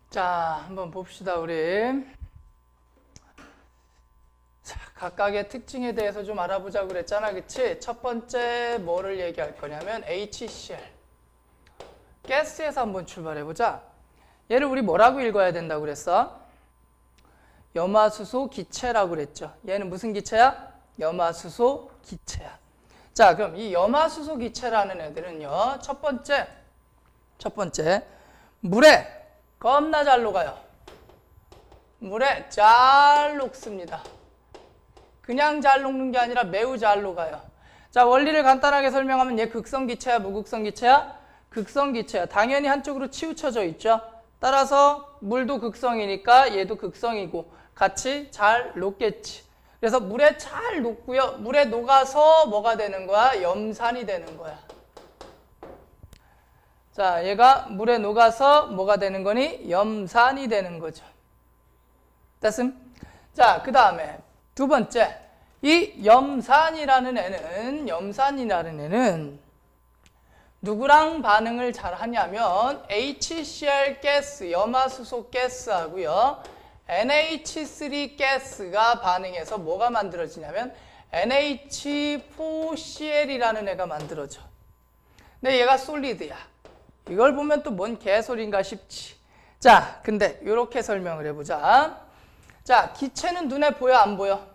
자, 한번 봅시다, 우리. 자, 각각의 특징에 대해서 좀 알아보자고 그랬잖아, 그치? 첫 번째 뭐를 얘기할 거냐면 HCl. 가스에서 한번 출발해보자. 얘를 우리 뭐라고 읽어야 된다고 그랬어? 염화수소 기체라고 그랬죠. 얘는 무슨 기체야? 염화수소 기체야. 자, 그럼 이 염화수소 기체라는 애들은요, 첫 번째, 물에 겁나 잘 녹아요. 물에 잘 녹습니다. 그냥 잘 녹는 게 아니라 매우 잘 녹아요. 자, 원리를 간단하게 설명하면 얘 극성기체야, 무극성기체야? 극성기체야. 당연히 한쪽으로 치우쳐져 있죠. 따라서 물도 극성이니까 얘도 극성이고 같이 잘 녹겠지. 그래서 물에 잘 녹고요. 물에 녹아서 뭐가 되는 거야? 염산이 되는 거야. 자, 얘가 물에 녹아서 뭐가 되는 거니? 염산이 되는 거죠. 됐음? 자, 그 다음에 두 번째, 이 염산이라는 애는 누구랑 반응을 잘 하냐면 HCl 가스, 염화수소 가스하고요, NH3 가스가 반응해서 뭐가 만들어지냐면 NH4Cl이라는 애가 만들어져. 근데 얘가 솔리드야. 이걸 보면 또 뭔 개소리인가 싶지. 자, 근데 이렇게 설명을 해보자. 자, 기체는 눈에 보여, 안 보여?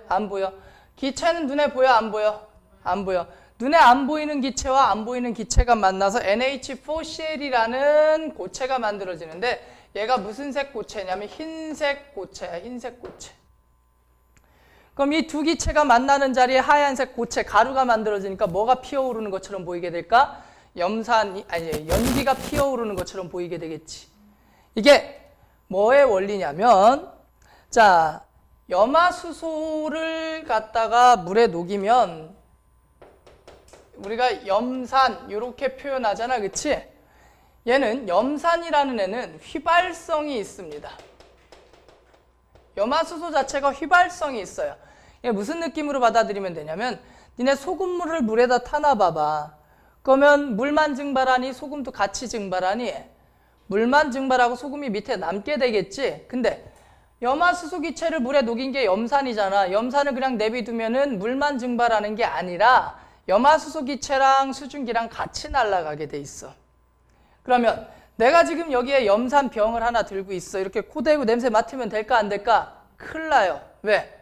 안 보여. 기체는 눈에 보여, 안 보여? 안 보여. 눈에 안 보이는 기체와 안 보이는 기체가 만나서 NH4Cl이라는 고체가 만들어지는데 얘가 무슨 색 고체냐면 흰색 고체야, 흰색 고체. 그럼 이 두 기체가 만나는 자리에 하얀색 고체, 가루가 만들어지니까 뭐가 피어오르는 것처럼 보이게 될까? 연기가 피어오르는 것처럼 보이게 되겠지. 이게 뭐의 원리냐면, 자, 염화수소를 갖다가 물에 녹이면 우리가 염산 이렇게 표현하잖아, 그치? 얘는 염산이라는 애는 휘발성이 있습니다. 염화수소 자체가 휘발성이 있어요. 이게 무슨 느낌으로 받아들이면 되냐면 니네 소금물을 물에다 타나 봐봐. 그러면 물만 증발하니 소금도 같이 증발하니? 물만 증발하고 소금이 밑에 남게 되겠지? 근데 염화수소 기체를 물에 녹인 게 염산이잖아. 염산을 그냥 내비두면은 물만 증발하는 게 아니라 염화수소 기체랑 수증기랑 같이 날아가게 돼 있어. 그러면 내가 지금 여기에 염산 병을 하나 들고 있어. 이렇게 코 대고 냄새 맡으면 될까 안 될까? 큰일 나요. 왜?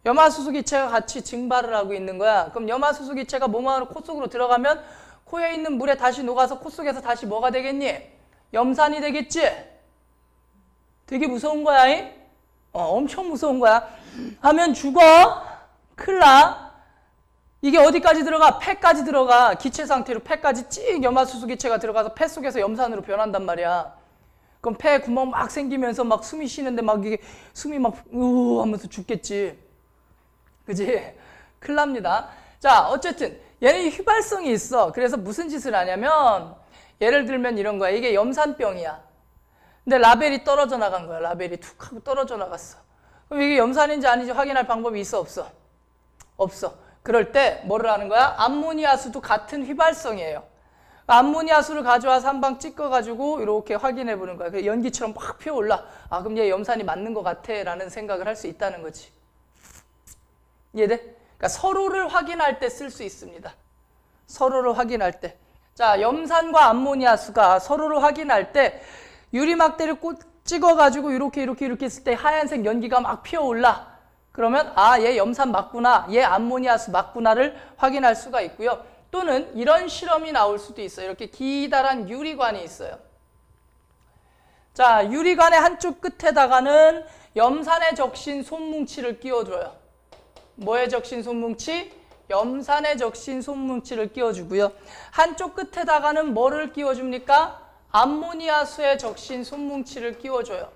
염화수소 기체가 같이 증발을 하고 있는 거야. 그럼 염화수소 기체가 몸 안으로 코 속으로 들어가면 코에 있는 물에 다시 녹아서 코 속에서 다시 뭐가 되겠니? 염산이 되겠지? 되게 무서운 거야. 엄청 무서운 거야. 하면 죽어. 큰일 나. 이게 어디까지 들어가? 폐까지 들어가. 기체 상태로 폐까지 찍 염화수소 기체가 들어가서 폐 속에서 염산으로 변한단 말이야. 그럼 폐에 구멍 막 생기면서 막 숨이 쉬는데 막 이게 숨이 막 하면서 죽겠지. 그지? 큰일 납니다. 자, 어쨌든 얘는 휘발성이 있어. 그래서 무슨 짓을 하냐면 예를 들면 이런 거야. 이게 염산병이야. 근데 라벨이 떨어져 나간 거야. 라벨이 툭 하고 떨어져 나갔어. 그럼 이게 염산인지 아닌지 확인할 방법이 있어, 없어? 없어. 그럴 때 뭐를 하는 거야? 암모니아수도 같은 휘발성이에요. 암모니아수를 가져와서 한 방 찍어가지고 이렇게 확인해 보는 거야. 연기처럼 막 피어올라. 아, 그럼 얘 염산이 맞는 것 같아 라는 생각을 할 수 있다는 거지. 이해돼? 그러니까 서로를 확인할 때 쓸 수 있습니다. 서로를 확인할 때. 자, 염산과 암모니아수가 서로를 확인할 때 유리막대를 찍어가지고 이렇게 했을 때 하얀색 연기가 막 피어올라. 그러면 아, 얘 염산 맞구나, 얘 암모니아수 맞구나를 확인할 수가 있고요. 또는 이런 실험이 나올 수도 있어요. 이렇게 기다란 유리관이 있어요. 자, 유리관의 한쪽 끝에다가는 염산에 적신 솜뭉치를 끼워줘요. 뭐에 적신 솜뭉치? 염산에 적신 솜뭉치를 끼워주고요. 한쪽 끝에다가는 뭐를 끼워줍니까? 암모니아수에 적신 솜뭉치를 끼워줘요.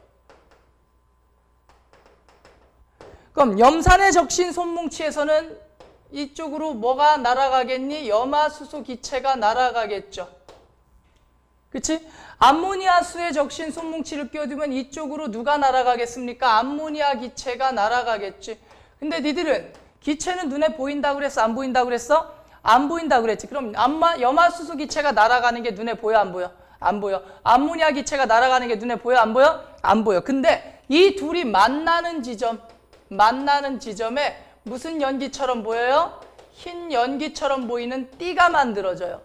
그럼 염산에 적신 솜뭉치에서는 이쪽으로 뭐가 날아가겠니? 염화수소 기체가 날아가겠죠. 그치? 암모니아수에 적신 솜뭉치를 끼워두면 이쪽으로 누가 날아가겠습니까? 암모니아 기체가 날아가겠지. 근데 니들은 기체는 눈에 보인다고 그랬어? 안 보인다고 그랬어? 안 보인다고 그랬지. 그럼 염화수소 기체가 날아가는 게 눈에 보여? 안 보여? 안 보여. 암모니아 기체가 날아가는 게 눈에 보여? 안 보여? 안 보여. 근데 이 둘이 만나는 지점에 무슨 연기처럼 보여요? 흰 연기처럼 보이는 띠가 만들어져요.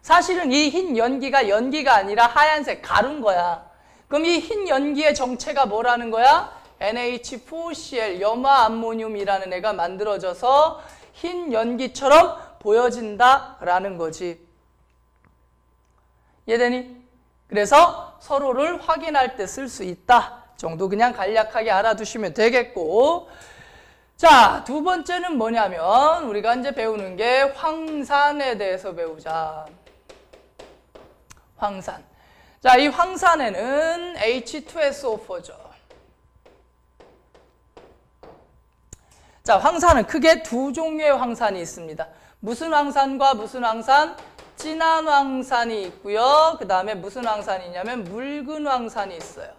사실은 이 흰 연기가 아니라 하얀색 가루인 거야. 그럼 이 흰 연기의 정체가 뭐라는 거야? NH4Cl, 염화암모늄이라는 애가 만들어져서 흰 연기처럼 보여진다라는 거지. 이해되니? 그래서 서로를 확인할 때 쓸 수 있다 정도 그냥 간략하게 알아두시면 되겠고, 자, 두 번째는 뭐냐면 우리가 이제 배우는 게 황산에 대해서 배우자. 황산. 자, 이 황산에는 H2SO4죠. 자, 황산은 크게 두 종류의 황산이 있습니다. 무슨 황산과 무슨 황산? 진한 황산이 있고요. 그 다음에 무슨 황산이 있냐면 묽은 황산이 있어요.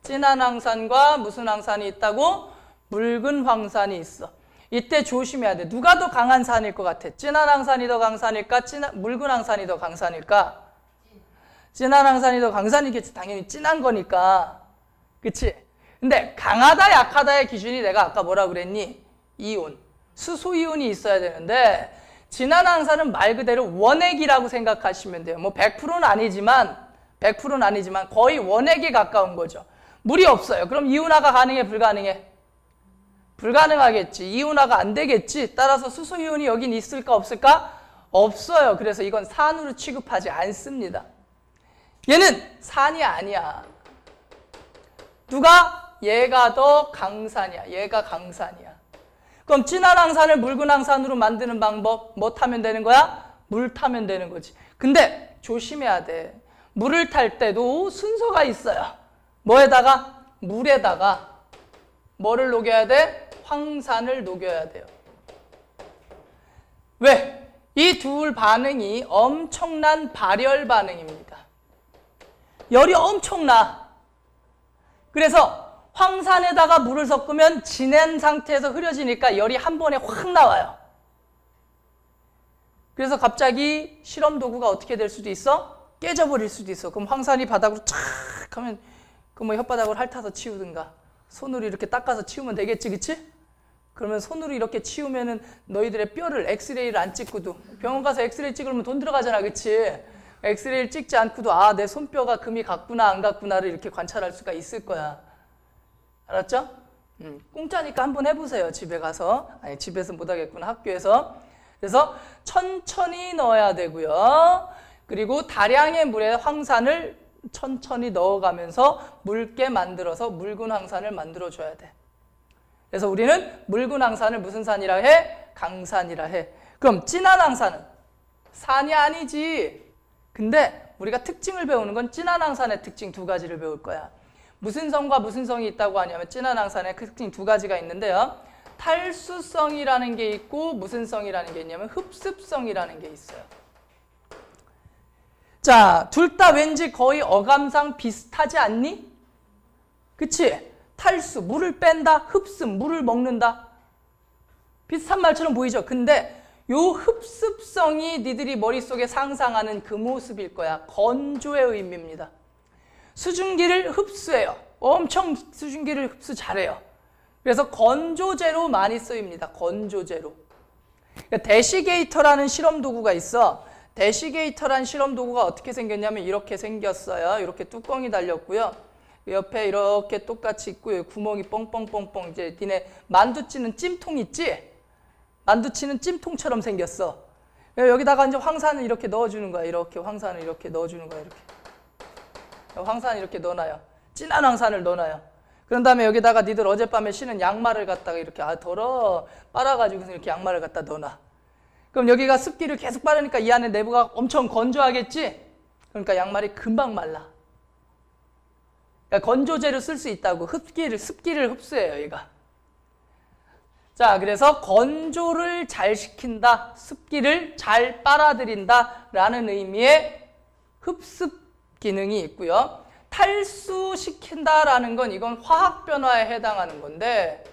진한 황산과 무슨 황산이 있다고? 묽은 황산이 있어. 이때 조심해야 돼. 누가 더 강한 산일 것 같아? 진한 황산이 더 강산일까? 묽은 황산이 더 강산일까? 진한 황산이 더 강산이겠지. 당연히 진한 거니까. 그치? 근데 강하다 약하다의 기준이 내가 아까 뭐라 그랬니? 이온. 수소 이온이 있어야 되는데 진한 황산은 말 그대로 원액이라고 생각하시면 돼요. 뭐 100%는 아니지만 거의 원액에 가까운 거죠. 물이 없어요. 그럼 이온화가 가능해? 불가능해? 불가능하겠지. 이온화가 안 되겠지. 따라서 수소 이온이 여긴 있을까 없을까? 없어요. 그래서 이건 산으로 취급하지 않습니다. 얘는 산이 아니야. 누가? 얘가 더 강산이야. 얘가 강산이야. 그럼 진한 황산을 묽은 황산으로 만드는 방법 뭐 타면 되는 거야? 물 타면 되는 거지. 근데 조심해야 돼. 물을 탈 때도 순서가 있어요. 뭐에다가? 물에다가 뭐를 녹여야 돼? 황산을 녹여야 돼요. 왜? 이 둘 반응이 엄청난 발열 반응입니다. 열이 엄청나. 그래서 황산에다가 물을 섞으면 진한 상태에서 흐려지니까 열이 한 번에 확 나와요. 그래서 갑자기 실험 도구가 어떻게 될 수도 있어? 깨져버릴 수도 있어. 그럼 황산이 바닥으로 촥 하면 그 뭐 혓바닥으로 핥아서 치우든가 손으로 이렇게 닦아서 치우면 되겠지, 그치? 그러면 손으로 이렇게 치우면은 너희들의 뼈를 엑스레이를 안 찍고도 병원 가서 엑스레이 찍으면 돈 들어가잖아, 그치? 엑스레이를 찍지 않고도 아, 내 손뼈가 금이 갔구나 안 갔구나를 이렇게 관찰할 수가 있을 거야. 알았죠? 공짜니까 한번 해보세요. 집에 가서. 아니, 집에서 못하겠구나. 학교에서. 그래서 천천히 넣어야 되고요. 그리고 다량의 물에 황산을 천천히 넣어가면서 묽게 만들어서 묽은 황산을 만들어줘야 돼. 그래서 우리는 묽은 황산을 무슨 산이라 해? 강산이라 해. 그럼 진한 황산은? 산이 아니지. 근데 우리가 특징을 배우는 건 진한 황산의 특징 두 가지를 배울 거야. 무슨 성과 무슨 성이 있다고 하냐면 진한 황산의 특징 두 가지가 있는데요. 탈수성이라는 게 있고 무슨 성이라는 게 있냐면 흡습성이라는 게 있어요. 자, 둘 다 왠지 거의 어감상 비슷하지 않니? 그치? 탈수, 물을 뺀다, 흡습, 물을 먹는다. 비슷한 말처럼 보이죠? 근데 요 흡습성이 니들이 머릿속에 상상하는 그 모습일 거야. 건조의 의미입니다. 수증기를 흡수해요. 엄청 수증기를 흡수 잘해요. 그래서 건조제로 많이 쓰입니다. 건조제로. 그러니까 데시게이터라는 실험 도구가 있어. 데시게이터라는 실험 도구가 어떻게 생겼냐면 이렇게 생겼어요. 이렇게 뚜껑이 달렸고요. 옆에 이렇게 똑같이 있고요. 구멍이 뻥뻥뻥뻥. 이제 니네 만두 찌는 찜통 있지? 만두 치는 찜통처럼 생겼어. 여기다가 이제 황산을 이렇게 넣어주는 거야. 이렇게 황산을 이렇게 넣어주는 거야. 이렇게. 황산 이렇게 넣어놔요. 진한 황산을 넣어놔요. 그런 다음에 여기다가 니들 어젯밤에 신은 양말을 갖다가 이렇게 더러 빨아가지고 이렇게 양말을 갖다 넣어놔. 그럼 여기가 습기를 계속 빨으니까 이 안에 내부가 엄청 건조하겠지? 그러니까 양말이 금방 말라. 그러니까 건조제로 쓸 수 있다고. 습기를 흡수해요, 얘가. 자, 그래서 건조를 잘 시킨다, 습기를 잘 빨아들인다 라는 의미의 흡습 기능이 있고요. 탈수시킨다라는 건 이건 화학 변화에 해당하는 건데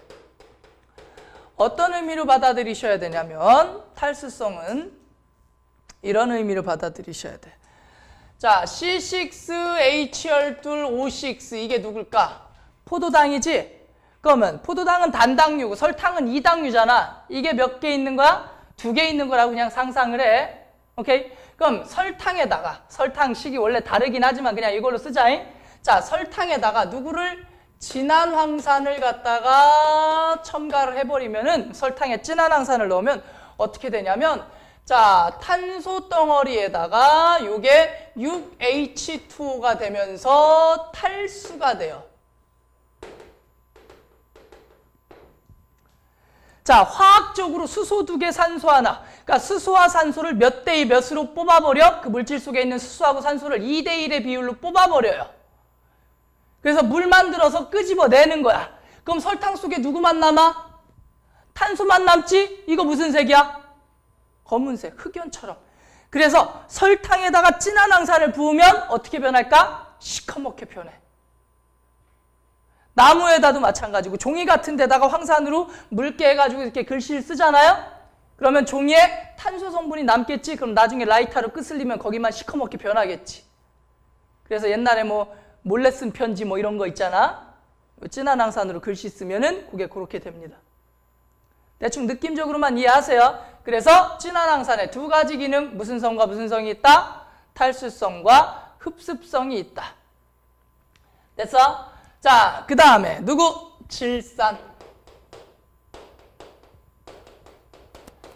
어떤 의미로 받아들이셔야 되냐면 탈수성은 이런 의미로 받아들이셔야 돼. 자, C6H12O6 이게 누굴까? 포도당이지? 그러면 포도당은 단당류고 설탕은 이당류잖아. 이게 몇 개 있는 거야? 2개 있는 거라고 그냥 상상을 해. 오케이? 그럼 설탕에다가, 설탕식이 원래 다르긴 하지만 그냥 이걸로 쓰자잉. 자, 설탕에다가 누구를? 진한 황산을 갖다가 첨가를 해버리면은, 설탕에 진한 황산을 넣으면 어떻게 되냐면, 자, 탄소 덩어리에다가 요게 6H2O가 되면서 탈수가 돼요. 자, 화학적으로 수소 2개, 산소 하나. 그러니까 수소와 산소를 몇 대 2 몇으로 뽑아버려? 그 물질 속에 있는 수소하고 산소를 2대 1의 비율로 뽑아버려요. 그래서 물 만들어서 끄집어내는 거야. 그럼 설탕 속에 누구만 남아? 탄소만 남지? 이거 무슨 색이야? 검은색, 흑연처럼. 그래서 설탕에다가 진한 황산을 부으면 어떻게 변할까? 시커멓게 변해. 나무에다도 마찬가지고 종이 같은 데다가 황산으로 묽게 해가지고 이렇게 글씨를 쓰잖아요? 그러면 종이에 탄소 성분이 남겠지? 그럼 나중에 라이터로 끄슬리면 거기만 시커멓게 변하겠지. 그래서 옛날에 뭐 몰래 쓴 편지 뭐 이런 거 있잖아? 진한 황산으로 글씨 쓰면은 그게 그렇게 됩니다. 대충 느낌적으로만 이해하세요. 그래서 진한 황산에 2가지 기능, 무슨 성과 무슨 성이 있다? 탈수성과 흡습성이 있다. 됐어? 자, 그 다음에 누구? 질산.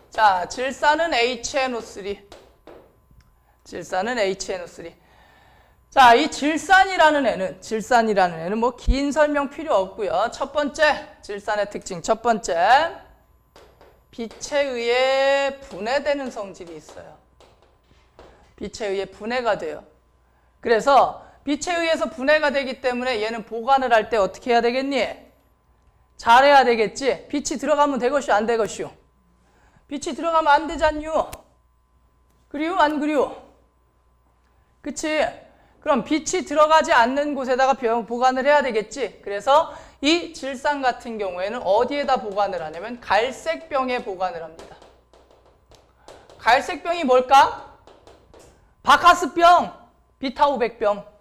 자, 질산은 HNO3. 질산은 HNO3. 자, 이 질산이라는 애는 뭐 긴 설명 필요 없고요. 첫 번째, 질산의 특징 첫 번째, 빛에 의해 분해되는 성질이 있어요. 빛에 의해 분해가 돼요. 그래서 빛에 의해서 분해가 되기 때문에 얘는 보관을 할 때 어떻게 해야 되겠니? 잘해야 되겠지? 빛이 들어가면 되것이오, 안 되것이오? 빛이 들어가면 안 되잖요? 그리요, 안 그리요? 그치? 그럼 빛이 들어가지 않는 곳에다가 보관을 해야 되겠지? 그래서 이 질산 같은 경우에는 어디에다 보관을 하냐면 갈색병에 보관을 합니다. 갈색병이 뭘까? 바카스병, 비타오백병.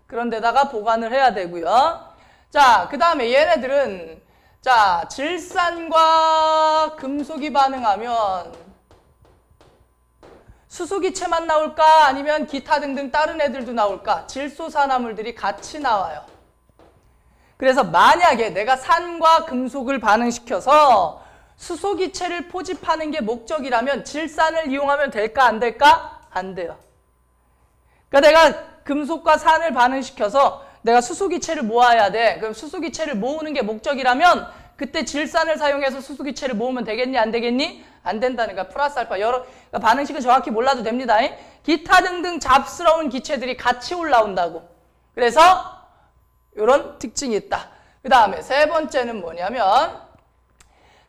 그런 데다가 보관을 해야 되고요. 자, 그 다음에 얘네들은 자, 질산과 금속이 반응하면 수소기체만 나올까? 아니면 기타 등등 다른 애들도 나올까? 질소산화물들이 같이 나와요. 그래서 만약에 내가 산과 금속을 반응시켜서 수소기체를 포집하는 게 목적이라면 질산을 이용하면 될까? 안 될까? 안 돼요. 그러니까 내가 금속과 산을 반응시켜서 내가 수소기체를 모아야 돼. 그럼 수소기체를 모으는 게 목적이라면 그때 질산을 사용해서 수소기체를 모으면 되겠니? 안 되겠니? 안 된다는 거야. 플러스 알파. 그러니까 반응식은 정확히 몰라도 됩니다. 기타 등등 잡스러운 기체들이 같이 올라온다고. 그래서 이런 특징이 있다. 그 다음에 세 번째는 뭐냐면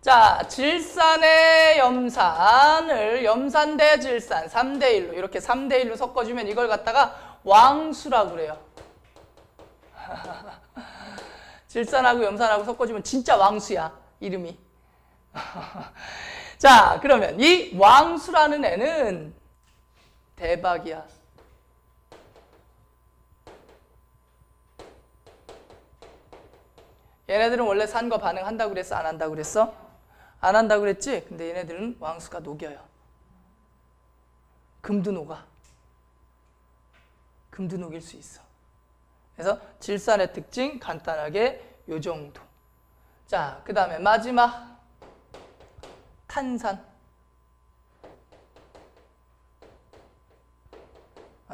자, 질산의 염산을 염산 대 질산 3대 1로 이렇게 3대 1로 섞어주면 이걸 갖다가 왕수라고 그래요. 질산하고 염산하고 섞어주면 진짜 왕수야, 이름이. 자, 그러면 이 왕수라는 애는 대박이야. 얘네들은 원래 산과 반응한다고 그랬어? 안 한다고 그랬어? 안 한다고 그랬지? 근데 얘네들은 왕수가 녹여요. 금도 녹아. 금도 녹일 수 있어. 그래서 질산의 특징 간단하게 요 정도. 자, 그 다음에 마지막 탄산.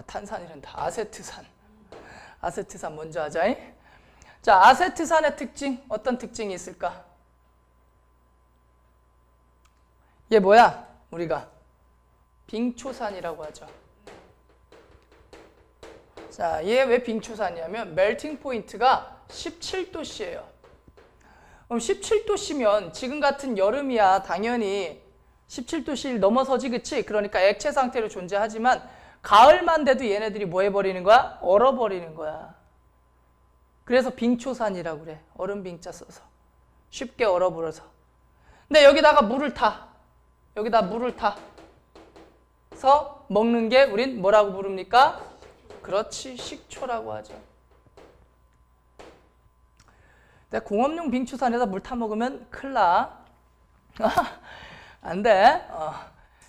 탄산이란다. 아세트산. 아세트산 먼저 하자. 자, 아세트산의 특징 어떤 특징이 있을까? 얘 뭐야? 우리가 빙초산이라고 하죠. 자, 얘 왜 빙초산이냐면 멜팅 포인트가 17도씨예요. 그럼 17도씨면 지금 같은 여름이야 당연히 17도씨를 넘어서지, 그치? 그러니까 액체 상태로 존재하지만 가을만 돼도 얘네들이 뭐 해버리는 거야? 얼어버리는 거야. 그래서 빙초산이라고 그래. 얼음 빙자 써서. 쉽게 얼어버려서. 근데 여기다가 물을 타. 여기다 물을 타. 끓여서 먹는 게 우린 뭐라고 부릅니까? 그렇지, 식초라고 하죠. 근데 공업용 빙추산에다 물 타 먹으면 큰일 나. 안 돼.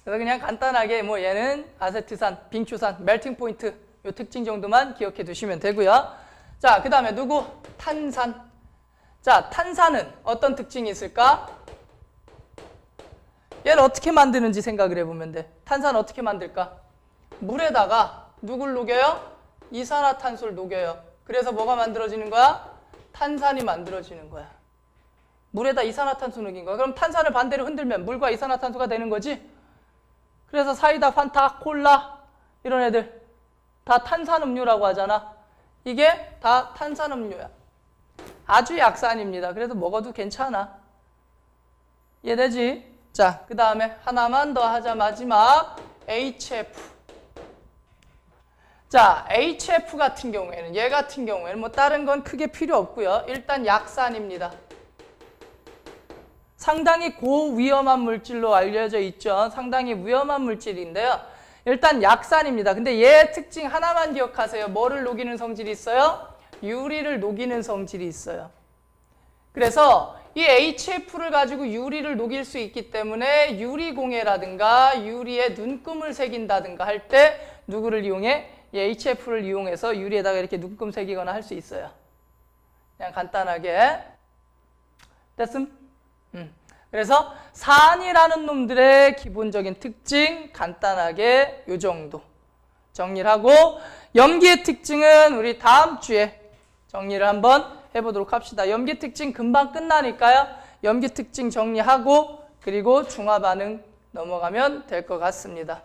그래서 그냥 간단하게 뭐 얘는 아세트산, 빙추산, 멜팅 포인트 요 특징 정도만 기억해 두시면 되고요. 자, 그 다음에 누구? 탄산. 자, 탄산은 어떤 특징이 있을까? 얘를 어떻게 만드는지 생각을 해보면 돼. 탄산 어떻게 만들까? 물에다가 누굴 녹여요? 이산화탄소를 녹여요. 그래서 뭐가 만들어지는 거야? 탄산이 만들어지는 거야. 물에다 이산화탄소 녹인 거야. 그럼 탄산을 반대로 흔들면 물과 이산화탄소가 되는 거지? 그래서 사이다, 판타, 콜라 이런 애들 다 탄산음료라고 하잖아. 이게 다 탄산음료야. 아주 약산입니다. 그래서 먹어도 괜찮아. 이해되지? 자, 그 다음에 하나만 더 하자. 마지막 HF. 자, HF 같은 경우에는 얘 같은 경우에는 뭐 다른 건 크게 필요 없고요. 일단 약산입니다. 상당히 고위험한 물질로 알려져 있죠. 상당히 위험한 물질인데요. 일단 약산입니다. 근데 얘 특징 하나만 기억하세요. 뭐를 녹이는 성질이 있어요? 유리를 녹이는 성질이 있어요. 그래서 이 HF를 가지고 유리를 녹일 수 있기 때문에 유리공예라든가 유리에 눈금을 새긴다든가 할 때 누구를 이용해? 이 HF를 이용해서 유리에다가 이렇게 눈금 새기거나 할 수 있어요. 그냥 간단하게. 됐음? 그래서 산이라는 놈들의 기본적인 특징 간단하게 요 정도 정리를 하고 염기의 특징은 우리 다음 주에 정리를 한번 해보도록 합시다. 염기 특징 금방 끝나니까요. 염기 특징 정리하고 그리고 중화 반응 넘어가면 될 것 같습니다.